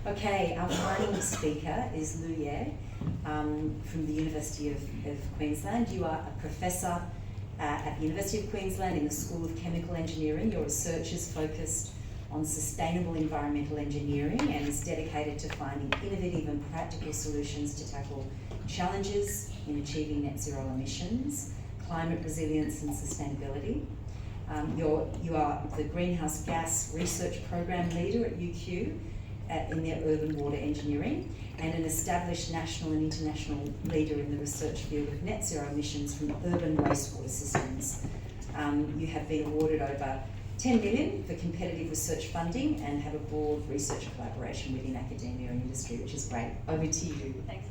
Okay, our final speaker is Lu Ye from the University of Queensland. You are a professor at the University of Queensland in the School of Chemical Engineering. Your research is focused on sustainable environmental engineering and is dedicated to finding innovative and practical solutions to tackle challenges in achieving net zero emissions, climate resilience and sustainability. You are the Greenhouse Gas Research Program Leader at UQ in their urban water engineering and an established national and international leader in the research field of net zero emissions from urban wastewater systems. You have been awarded over 10 million for competitive research funding and have a broad research collaboration within academia and industry, which is great. Over to you. Thanks.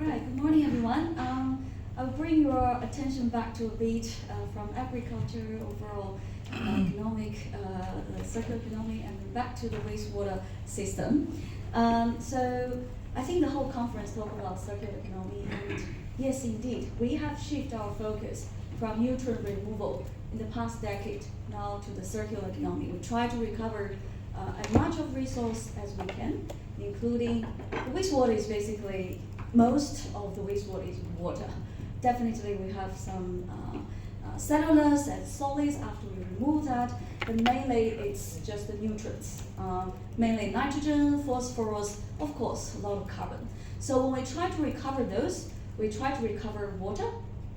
Alright, good morning everyone. I'll bring your attention back to a bit from agriculture, overall economic, circular economy, and back to the wastewater system. So I think the whole conference talked about circular economy, and yes indeed, we have shifted our focus from nutrient removal in the past decade now to the circular economy. We try to recover as much of resource as we can, including the wastewater is basically most of the wastewater is water. Definitely we have some cellulose and solids after we remove that, but mainly it's just the nutrients, mainly nitrogen, phosphorus, of course a lot of carbon. So when we try to recover those, we try to recover water,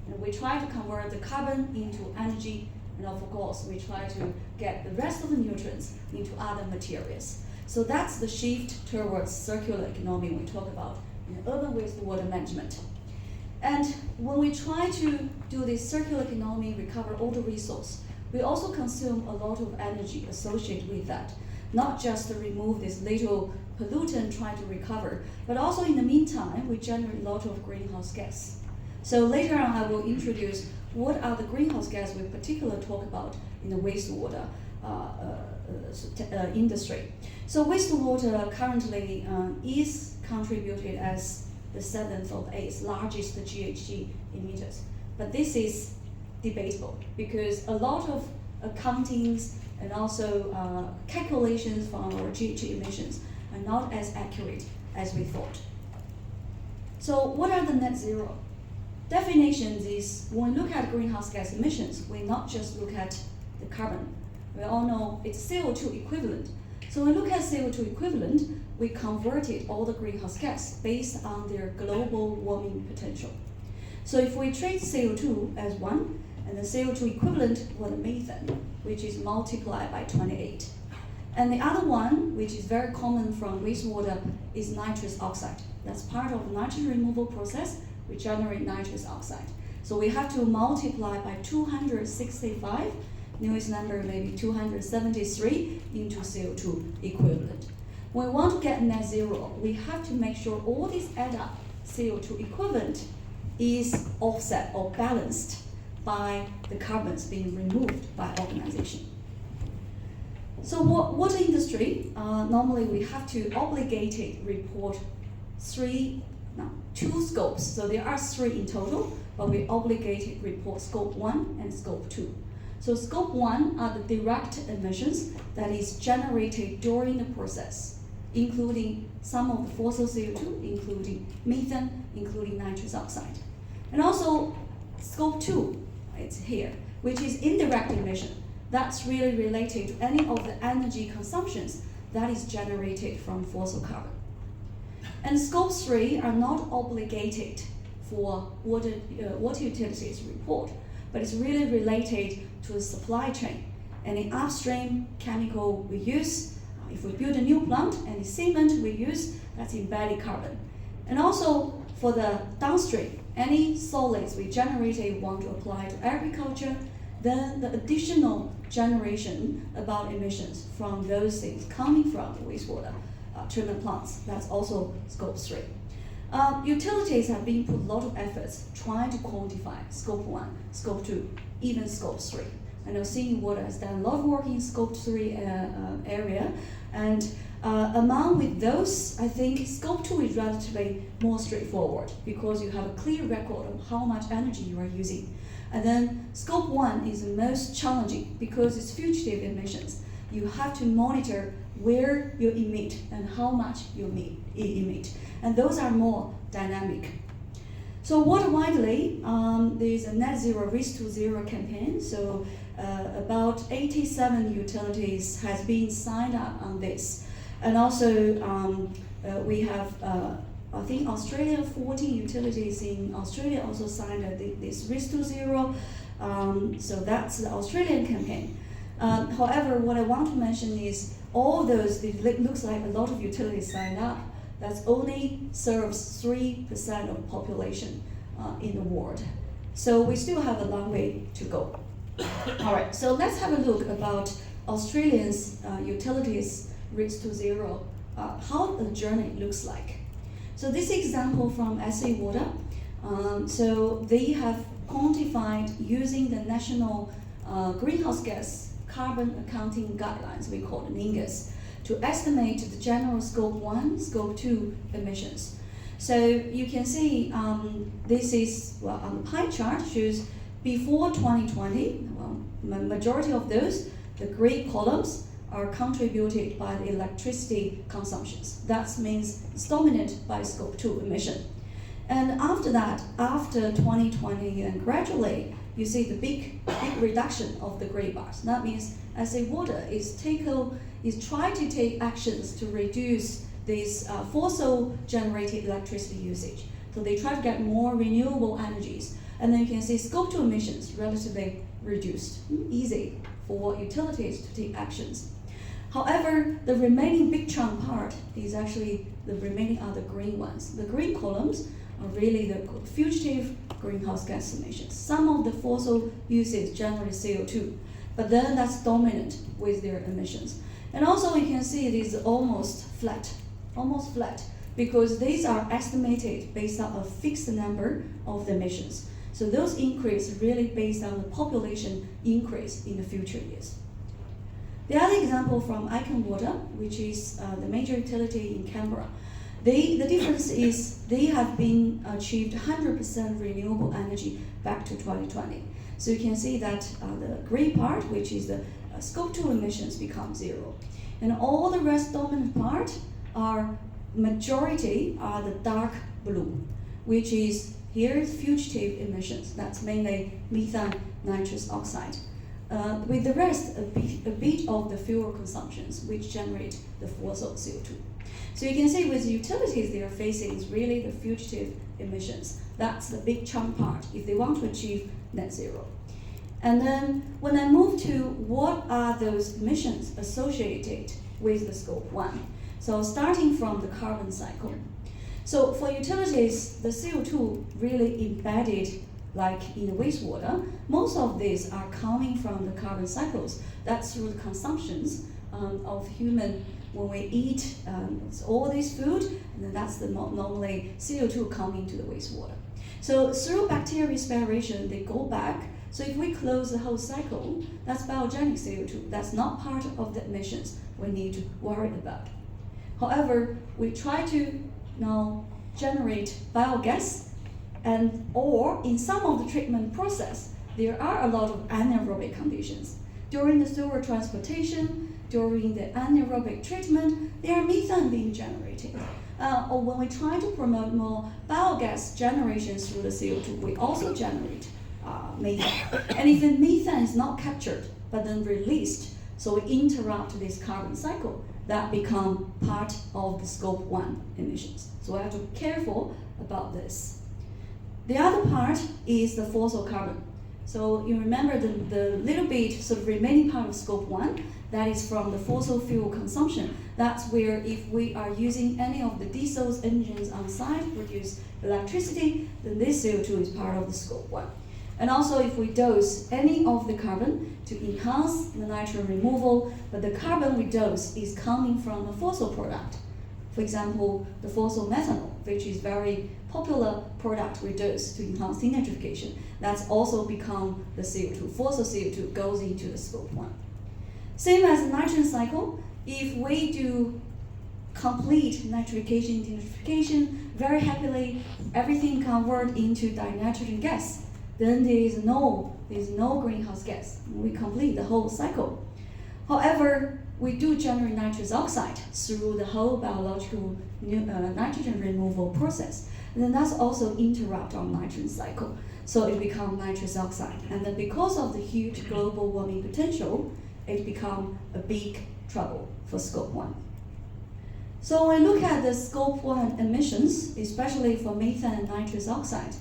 and we try to convert the carbon into energy, and of course we try to get the rest of the nutrients into other materials. So that's the shift towards circular economy we talk about in urban wastewater management. And when we try to do this circular economy, recover all the resource, we also consume a lot of energy associated with that. Not just to remove this little pollutant trying to recover, but also in the meantime, we generate a lot of greenhouse gas. So later on, I will introduce what are the greenhouse gas we particularly talk about in the wastewater industry. So wastewater currently is contributed as the 7th or 8th largest GHG emitters. But this is debatable because a lot of accountings and also calculations from our GHG emissions are not as accurate as we thought. So what are the net zero? Definitions is when we look at greenhouse gas emissions, we not just look at the carbon. We all know it's CO2 equivalent. So when we look at CO2 equivalent, we converted all the greenhouse gas based on their global warming potential. So if we treat CO2 as one, and the CO2 equivalent was the methane, which is multiplied by 28. And the other one, which is very common from wastewater, is nitrous oxide. That's part of the nitrogen removal process. We generate nitrous oxide. So we have to multiply by 265, newest number maybe 273 into CO2 equivalent. When we want to get net zero, we have to make sure all these add up. CO2 equivalent is offset or balanced by the carbons being removed by organization. So water industry, normally we have to obligated report two scopes. So there are 3 in total, but we obligated report scope 1 and scope 2. So scope 1 are the direct emissions that is generated during the process, including some of the fossil CO2, including methane, including nitrous oxide. And also scope 2, it's here, which is indirect emission. That's really related to any of the energy consumptions that is generated from fossil carbon. And scope 3 are not obligated for water utilities report, but it's really related to the supply chain. Any upstream chemical we use, if we build a new plant, any cement we use, that's embedded carbon. And also for the downstream, any solids we generated want to apply to agriculture, then the additional generation about emissions from those things coming from the wastewater treatment plants, that's also scope 3. Utilities have been put a lot of efforts trying to quantify scope 1, scope 2, even scope 3. I know Sydney Water has done a lot of work in scope 3 area, and among with those, I think scope 2 is relatively more straightforward because you have a clear record of how much energy you are using. And then scope 1 is the most challenging because it's fugitive emissions. You have to monitor where you emit and how much you emit. And those are more dynamic. So worldwide, there's a net zero risk to zero campaign. So about 87 utilities has been signed up on this. And also we have, I think Australia, 14 utilities in Australia also signed this risk to zero. So that's the Australian campaign. However, what I want to mention is all those, it looks like a lot of utilities signed up. That only serves 3% of the population in the world. So we still have a long way to go. All right, so let's have a look about Australians' utilities risk to zero, how the journey looks like. So this example from SA Water, so they have quantified using the National Greenhouse Gas Carbon Accounting Guidelines, we call it NGAS, to estimate the general scope 1, scope 2 emissions. So you can see this is, well, on the pie chart shows before 2020, well, majority of those, the gray columns are contributed by the electricity consumptions. That means it's dominated by scope 2 emission. And after that, after 2020 and gradually, you see the big reduction of the gray bars. That means SA Water is trying to take actions to reduce this fossil generated electricity usage. So they try to get more renewable energies. And then you can see scope 2 emissions relatively reduced. Easy for utilities to take actions. However, the remaining big chunk part is actually the remaining are the green ones. The green columns are really the fugitive greenhouse gas emissions. Some of the fossil uses generate CO2, but then that's dominant with their emissions. And also you can see it is almost flat, because these are estimated based on a fixed number of the emissions. So those increase really based on the population increase in the future years. The other example from Icon Water, which is the major utility in Canberra, the difference is they have been achieved 100% renewable energy back to 2020. So you can see that the gray part, which is the scope 2 emissions, become zero. And all the rest dominant part are, majority are the dark blue, which is here's fugitive emissions. That's mainly methane, nitrous oxide. With the rest, a bit of the fuel consumptions, which generate the fossil CO2. So you can see with utilities they are facing is really the fugitive emissions. That's the big chunk part if they want to achieve net zero. And then when I move to what are those emissions associated with the scope 1. So starting from the carbon cycle. So for utilities, the CO2 really embedded like in the wastewater, most of these are coming from the carbon cycles. That's through the consumptions of human. When we eat all this food, and then that's the normally CO2 coming to the wastewater. So through bacterial respiration, they go back. So if we close the whole cycle, that's biogenic CO2. That's not part of the emissions we need to worry about. However, we try to now generate biogas, and or in some of the treatment process, there are a lot of anaerobic conditions. During the sewer transportation, during the anaerobic treatment, there are methane being generated. Or when we try to promote more biogas generations through the CO2, we also generate methane. And if the methane is not captured, but then released, so we interrupt this carbon cycle, that become part of the scope 1 emissions. So we have to be careful about this. The other part is the fossil carbon. So you remember the little bit sort of remaining part of scope 1, that is from the fossil fuel consumption. That's where if we are using any of the diesel engines on site to produce electricity, then this CO2 is part of the scope 1. And also if we dose any of the carbon to enhance the nitrogen removal, but the carbon we dose is coming from a fossil product. For example, the fossil methanol, which is very popular product we dose to enhance denitrification. That's also become the CO2. Fossil CO2 goes into the scope 1. Same as the nitrogen cycle, if we do complete nitrification, denitrification, very happily, everything convert into dinitrogen gas, then there is no greenhouse gas. We complete the whole cycle. However, we do generate nitrous oxide through the whole biological nitrogen removal process. And then that's also interrupt our nitrogen cycle. So it becomes nitrous oxide. And then because of the huge global warming potential, it becomes a big trouble for scope 1. So when we look at the scope 1 emissions, especially for methane and nitrous oxide.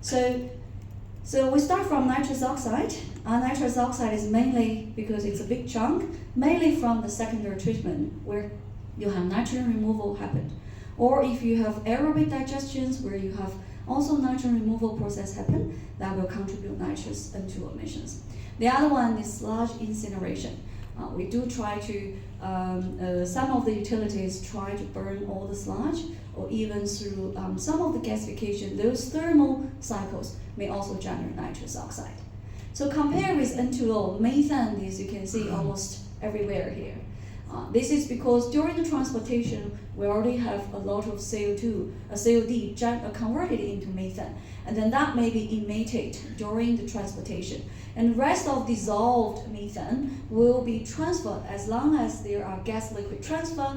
So we start from nitrous oxide. Nitrous oxide is mainly, because it's a big chunk, mainly from the secondary treatment where you have nitrogen removal happened. Or if you have aerobic digestions where you have also nitrogen removal process happen, that will contribute nitrous N2 emissions. The other one is sludge incineration. We do try to, some of the utilities try to burn all the sludge, or even through some of the gasification, those thermal cycles may also generate nitrous oxide. So compared with N2O, methane is, you can see, almost everywhere here. This is because during the transportation, we already have a lot of CO2, COD converted into methane, and then that may be emitted during the transportation. And the rest of dissolved methane will be transferred as long as there are gas liquid transfer,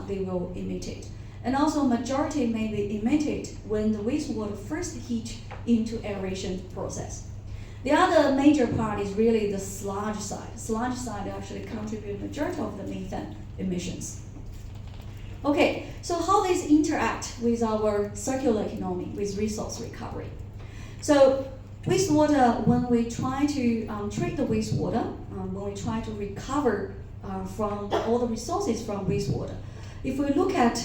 they will emit it. And also majority may be emitted when the wastewater first heat into aeration process. The other major part is really the sludge side. Sludge side actually contributes majority of the methane emissions. Okay, so how this interact with our circular economy, with resource recovery? So wastewater, when we try to treat the wastewater, when we try to recover from all the resources from wastewater, if we look at,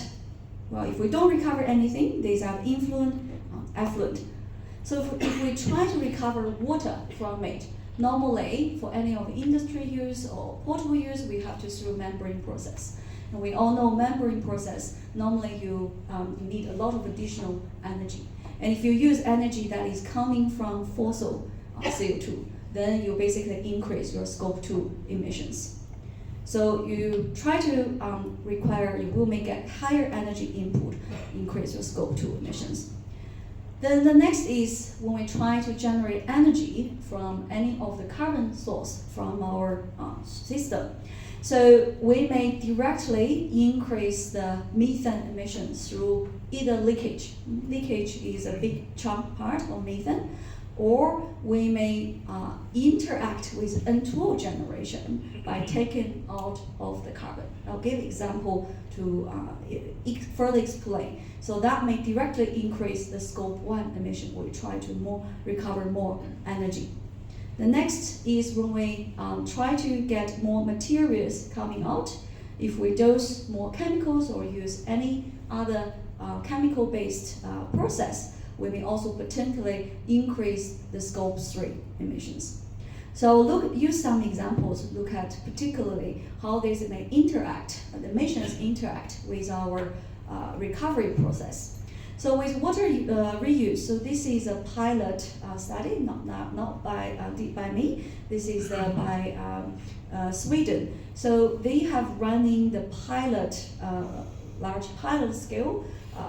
well, if we don't recover anything, these are effluent. So if we try to recover water from it, normally for any of the industry use or potable use, we have to through membrane process. And we all know membrane process, normally you need a lot of additional energy. And if you use energy that is coming from fossil CO2, then you basically increase your scope 2 emissions. So you try to you will make a higher energy input, increase your scope 2 emissions. Then the next is when we try to generate energy from any of the carbon source from our system. So we may directly increase the methane emissions through either leakage. Leakage is a big chunk part of methane, or we may interact with N2O generation by taking out of the carbon. I'll give an example to further explain. So that may directly increase the scope 1 emission. We try to recover more energy. The next is when we try to get more materials coming out. If we dose more chemicals or use any other chemical-based process, we may also potentially increase the scope 3 emissions. So use some examples, look at particularly how these may interact, the emissions interact with our recovery process. So with water reuse, so this is a pilot study, not by me. This is by Sweden. So they have running the pilot, large pilot scale,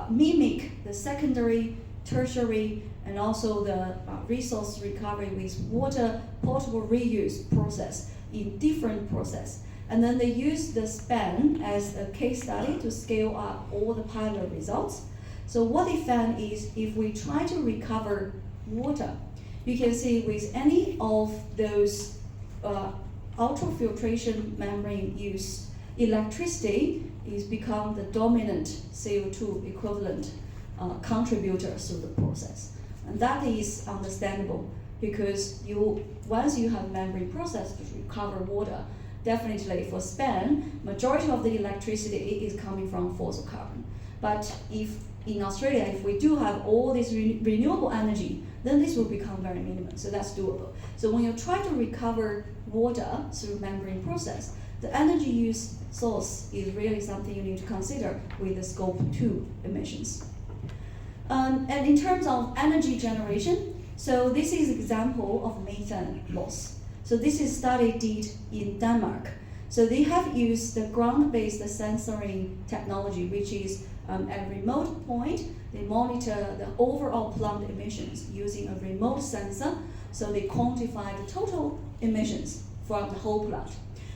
mimic the secondary, tertiary, and also the resource recovery with water potable reuse process in different process. And then they use the span as a case study to scale up all the pilot results. So what they found is if we try to recover water, you can see with any of those ultrafiltration membrane use, electricity is become the dominant CO2 equivalent contributor through the process. And that is understandable because once you have membrane process to recover water, definitely for span, majority of the electricity is coming from fossil carbon. But if in Australia, if we do have all this renewable energy, then this will become very minimal, so that's doable. So when you try to recover water through membrane process, the energy use source is really something you need to consider with the scope 2 emissions. And in terms of energy generation, so this is example of methane loss. So this is study did in Denmark. So they have used the ground-based sensoring technology, which is at a remote point, they monitor the overall plant emissions using a remote sensor. So they quantify the total emissions from the whole plant.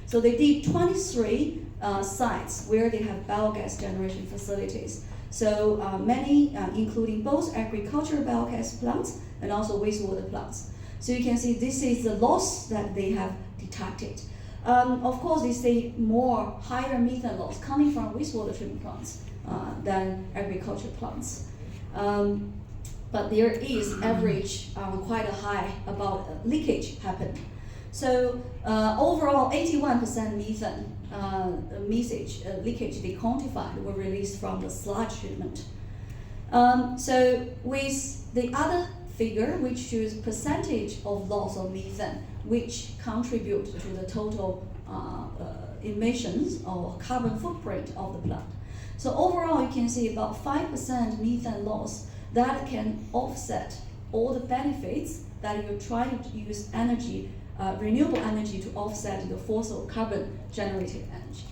So they did 23 sites where they have biogas generation facilities. So many, including both agricultural biogas plants and also wastewater plants. So you can see this is the loss that they have detected. Of course, they say more higher methane loss coming from wastewater treatment plants than agriculture plants. But there is average quite a high about leakage happen. So overall 81% methane leakage they quantified were released from the sludge treatment. So with the other figure, which shows percentage of loss of methane, which contribute to the total emissions or carbon footprint of the plant. So overall, you can see about 5% methane loss that can offset all the benefits that you're trying to use energy, renewable energy to offset the fossil carbon generated energy.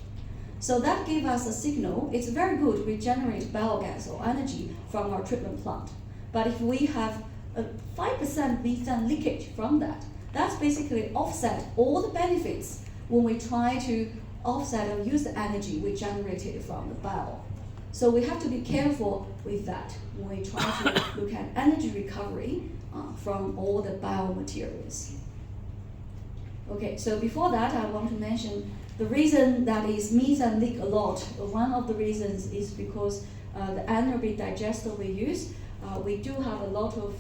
So that gives us a signal. It's very good we generate biogas or energy from our treatment plant. But if we have a 5% methane leakage from that, that's basically offset all the benefits when we try to offset or use the energy we generated from the bio. So we have to be careful with that when we try to look at energy recovery from all the biomaterials. Okay, so before that, I want to mention the reason that is methane leak a lot. One of the reasons is because the anaerobic digester we use, we do have a lot of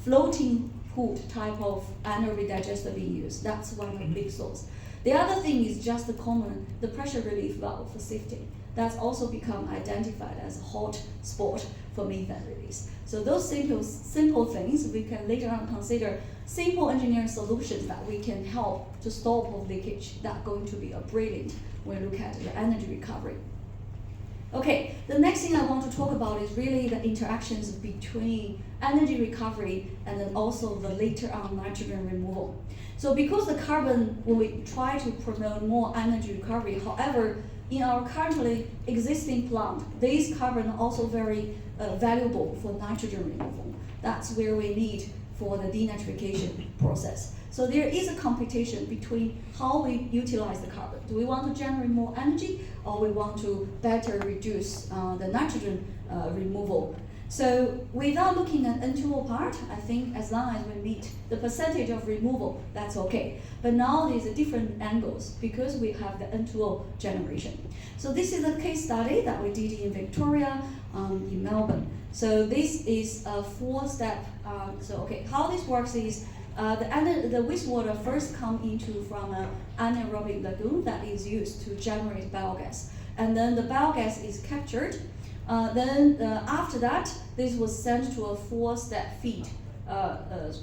floating hood type of anaerobic digester we use. That's one of the big source. The other thing is just the pressure relief valve for safety. That's also become identified as a hot spot for methane release. So those simple things, we can later on consider simple engineering solutions that we can help to stop leakage. That's going to be a brilliant when we look at the energy recovery. Okay, the next thing I want to talk about is really the interactions between energy recovery and then also the later on nitrogen removal. So because the carbon, when we try to promote more energy recovery, however, in our currently existing plant, this carbon are also very valuable for nitrogen removal. That's where we need for the denitrification process. So there is a competition between how we utilize the carbon. Do we want to generate more energy, or we want to better reduce the nitrogen removal? So without looking at N2O part, I think as long as we meet the percentage of removal, that's okay. But now there's a different angles because we have the N2O generation. So this is a case study that we did in Victoria, in Melbourne. So this is a 4-step. How this works is the wastewater first come into from an anaerobic lagoon that is used to generate biogas, and then the biogas is captured. After that, this was sent to a 4-step feed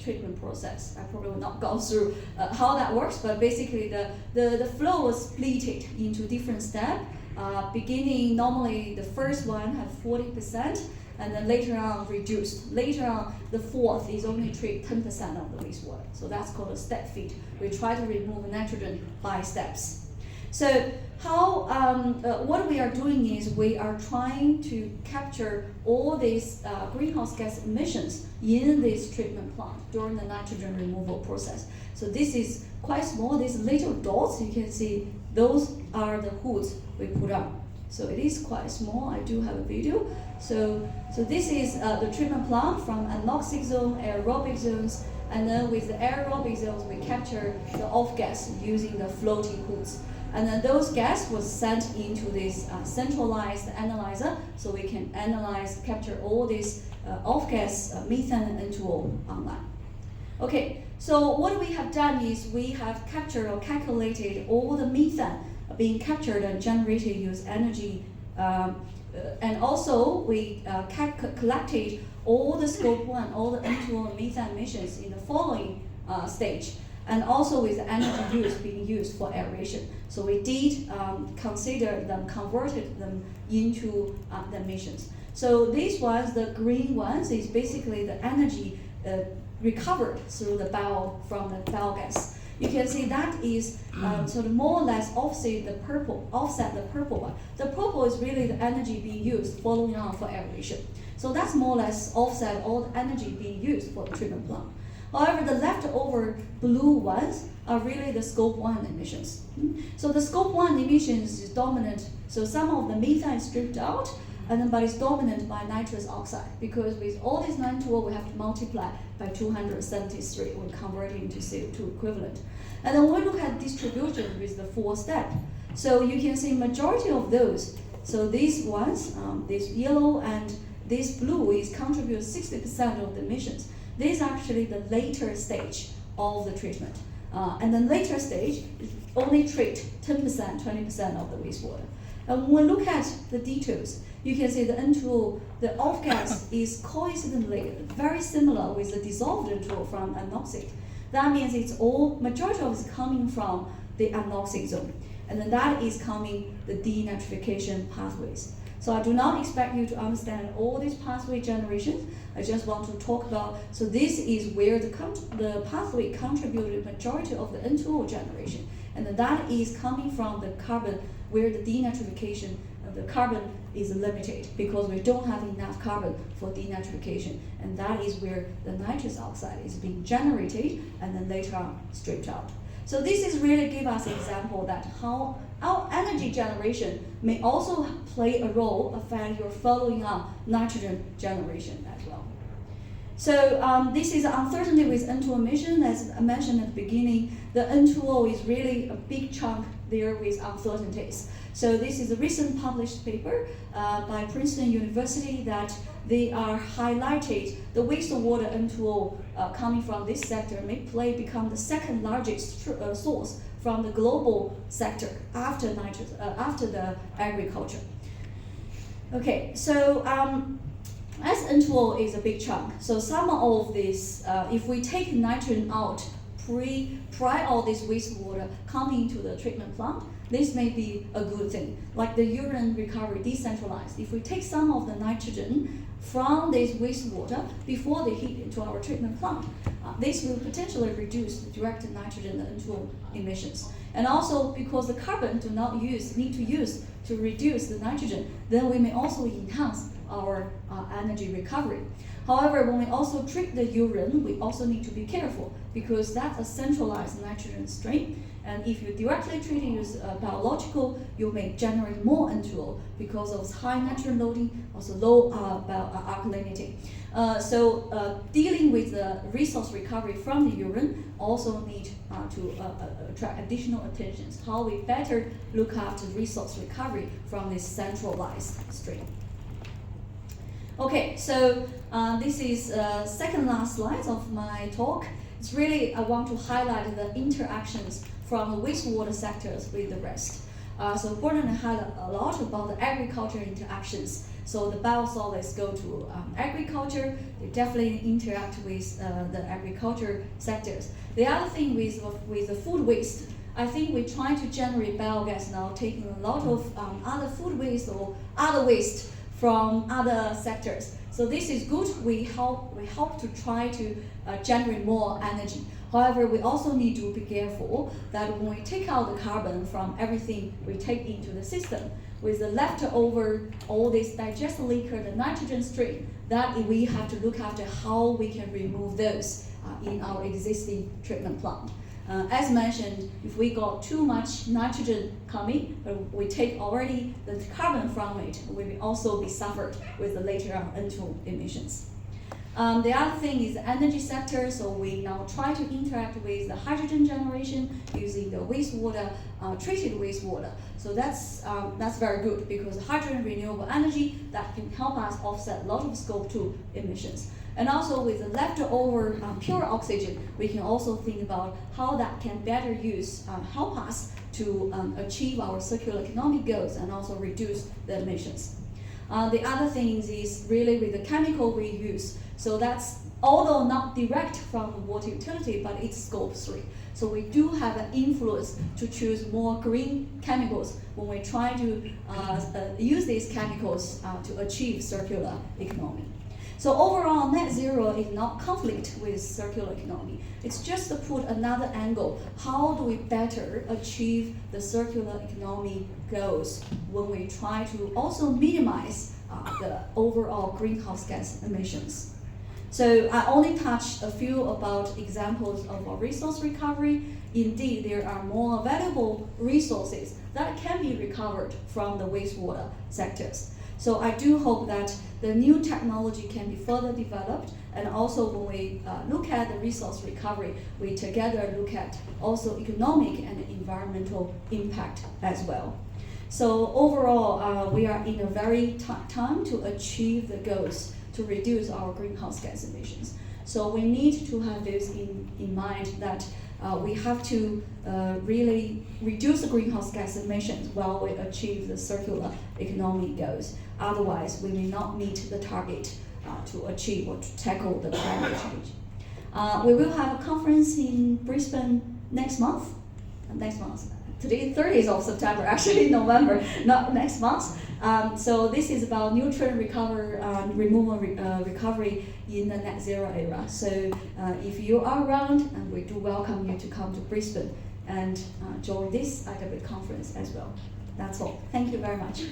treatment process. I probably will not go through how that works, but basically the flow was split into different steps. Beginning, normally the first one have 40%, and then later on reduced. Later on, the fourth is only treat 10% of the wastewater. So that's called a step feed. We try to remove nitrogen by steps. So what we are doing is we are trying to capture all these greenhouse gas emissions in this treatment plant during the nitrogen removal process. So this is quite small. These little dots, you can see, those are the hoods we put on. So it is quite small. I do have a video. So this is the treatment plant from anoxic zone, aerobic zones, and then with the aerobic zones, we capture the off gas using the floating hoods. And then those gas was sent into this centralized analyzer, so we can capture all this off-gas methane N2O online. Okay, so what we have done is we have captured or calculated all the methane being captured and generated use energy, and also we collected all the scope 1, all the N2O methane emissions in the following stage, and also with the energy use being used for aeration. So we did consider them, converted them into the emissions. So these ones, the green ones, is basically the energy recovered through the from the biogas. You can see that is sort of more or less offset the purple one. The purple is really the energy being used following on for aeration. So that's more or less offset all the energy being used for the treatment plant. However, the leftover blue ones are really the scope 1 emissions. So the scope 1 emissions is dominant. So some of the methane is stripped out, but it's dominant by nitrous oxide, because with all this N2O we have to multiply by 273 when converting into CO2 equivalent. And then we look at distribution with the 4 step. So you can see majority of those. So these ones, this yellow and this blue is contribute 60% of the emissions. This is actually the later stage of the treatment. And the later stage only treat 10%, 20% of the wastewater. And when we look at the details, you can see the N2O, the off gas is coincidentally very similar with the dissolved N2O from anoxic. That means it's all, majority of it is coming from the anoxic zone. And then that is coming the denitrification pathways. So I do not expect you to understand all these pathway generations. I just want to talk about, so this is where the pathway contributed majority of the N2O generation. And then that is coming from the carbon, where the denitrification of the carbon is limited because we don't have enough carbon for denitrification. And that is where the nitrous oxide is being generated and then later on stripped out. So this is really give us an example that how our energy generation may also play a role affect your following on nitrogen generation as well. So this is uncertainty with N2O emission. As I mentioned at the beginning, the N2O is really a big chunk there with uncertainties. So this is a recent published paper by Princeton University that they are highlighted the wastewater N2O coming from this sector may become the second largest source from the global sector after the agriculture. Okay, so as N2O is a big chunk, so some of this, if we take nitrogen out prior all this wastewater coming to the treatment plant, this may be a good thing. Like the urine recovery decentralized. If we take some of the nitrogen from this wastewater before they hit into our treatment plant, this will potentially reduce the direct nitrogen N2O emissions. And also because the carbon need to use to reduce the nitrogen, then we may also enhance our energy recovery. However, when we also treat the urine, we also need to be careful because that's a centralized nitrogen stream. And if you directly treat it as biological, you may generate more N2O because of high nitrogen loading, also low alkalinity. So dealing with the resource recovery from the urine also need to attract additional attention. How we better look after resource recovery from this centralized stream. Okay, so this is second last slide of my talk. It's really, I want to highlight the interactions from the wastewater sectors with the rest. So Gordon highlighted a lot about the agriculture interactions. So the biosolids go to agriculture, they definitely interact with the agriculture sectors. The other thing with the food waste, I think we try to generate biogas now, taking a lot of other food waste or other waste from other sectors. So this is good. We help to try to generate more energy. However, we also need to be careful that when we take out the carbon from everything we take into the system, with the leftover, all this digest liquor, the nitrogen stream, that we have to look after how we can remove those in our existing treatment plant. As mentioned, if we got too much nitrogen coming, we take already the carbon from it, we will also be suffered with the later on N2O emissions. The other thing is the energy sector, so we now try to interact with the hydrogen generation using the wastewater, treated wastewater. So that's very good because hydrogen renewable energy that can help us offset a lot of scope 2 emissions. And also with the leftover pure oxygen, we can also think about how that can better help us to achieve our circular economic goals and also reduce the emissions. The other thing is really with the chemical we use. So that's, although not direct from the water utility, but it's scope 3. So we do have an influence to choose more green chemicals when we try to use these chemicals to achieve circular economy. So overall, net zero is not conflict with circular economy. It's just to put another angle. How do we better achieve the circular economy goals when we try to also minimize the overall greenhouse gas emissions? So I only touched a few about examples of our resource recovery. Indeed, there are more valuable resources that can be recovered from the wastewater sectors. So I do hope that the new technology can be further developed, and also when we look at the resource recovery, we together look at also economic and environmental impact as well. So overall, we are in a very tight time to achieve the goals to reduce our greenhouse gas emissions. So we need to have this in mind that we have to really reduce the greenhouse gas emissions while we achieve the circular economy goals. Otherwise, we may not meet the target to achieve or to tackle the climate change. We will have a conference in Brisbane next month. Today, 30th of September, actually November, not next month. So this is about nutrient recovery in the net zero era. So if you are around, we do welcome you to come to Brisbane and join this IW conference as well. That's all. Thank you very much.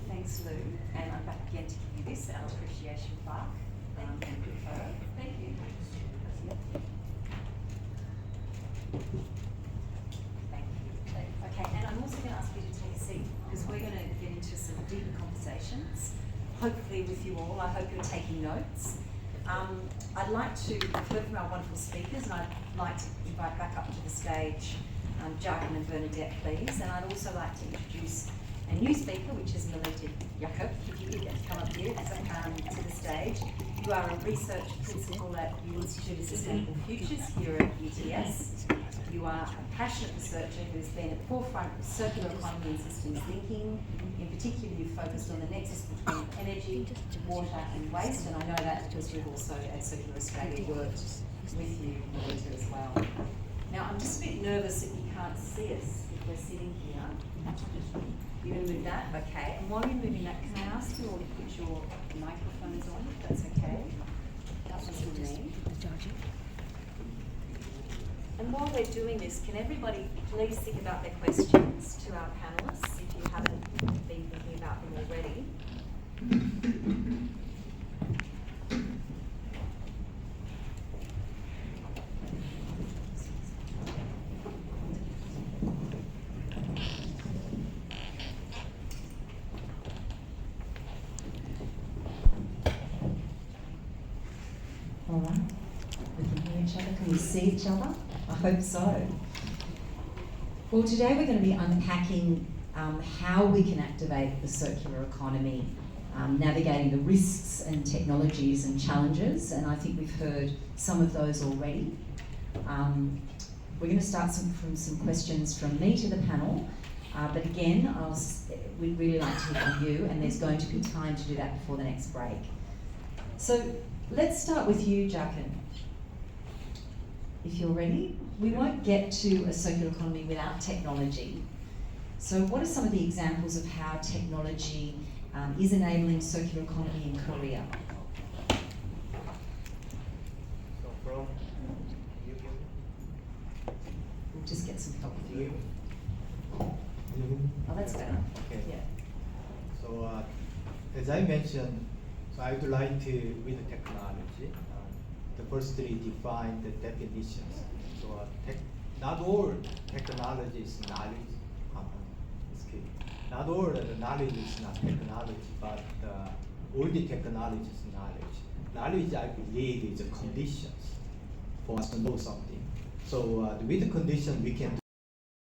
Thanks, Lou. And I'm back again to give you this, our appreciation plaque. Thank you. Thank you. Thank you. Okay, and I'm also going to ask you to take a seat because we're going to get into some deeper conversations, hopefully with you all. I hope you're taking notes. I'd like to hear from our wonderful speakers, and I'd like to invite back up to the stage Jarkin and Bernadette, please. And I'd also like to introduce a new speaker, which is Melita Jakob. If you could come up here to the stage. You are a research principal at the Institute of Sustainable Futures here at UTS. You are a passionate researcher who has been at the forefront of circular economy and systems thinking. In particular, you've focused on the nexus between energy, water and waste, and I know that because you've also at Circular Australia worked with you, Melita, as well. Now, I'm just a bit nervous that you can't see us if we're sitting here. You're going to move that? Okay. And while you're moving that, can I ask you all to put your microphones on, if that's okay? That was for me. And while we're doing this, can everybody please think about their questions to our panellists, if you haven't been thinking about them already? All right, we can hear each other. Can we see each other? I hope so. Well, today we're going to be unpacking how we can activate the circular economy, navigating the risks and technologies and challenges, and I think we've heard some of those already. We're going to start from some questions from me to the panel, but again, we'd really like to hear from you, and there's going to be time to do that before the next break. So let's start with you, Jarkin. If you're ready, we won't get to a circular economy without technology. So what are some of the examples of how technology is enabling circular economy in Korea? So from We'll just get some help with you. you. Oh, that's better. Okay. Yeah. So as I mentioned, so I would like to, with the technology, the firstly define the definitions. So not all technology is knowledge. It's key. Not all the knowledge is not technology, but all the technology is knowledge. Knowledge, I believe, is a conditions for us to know something. So with the condition, we can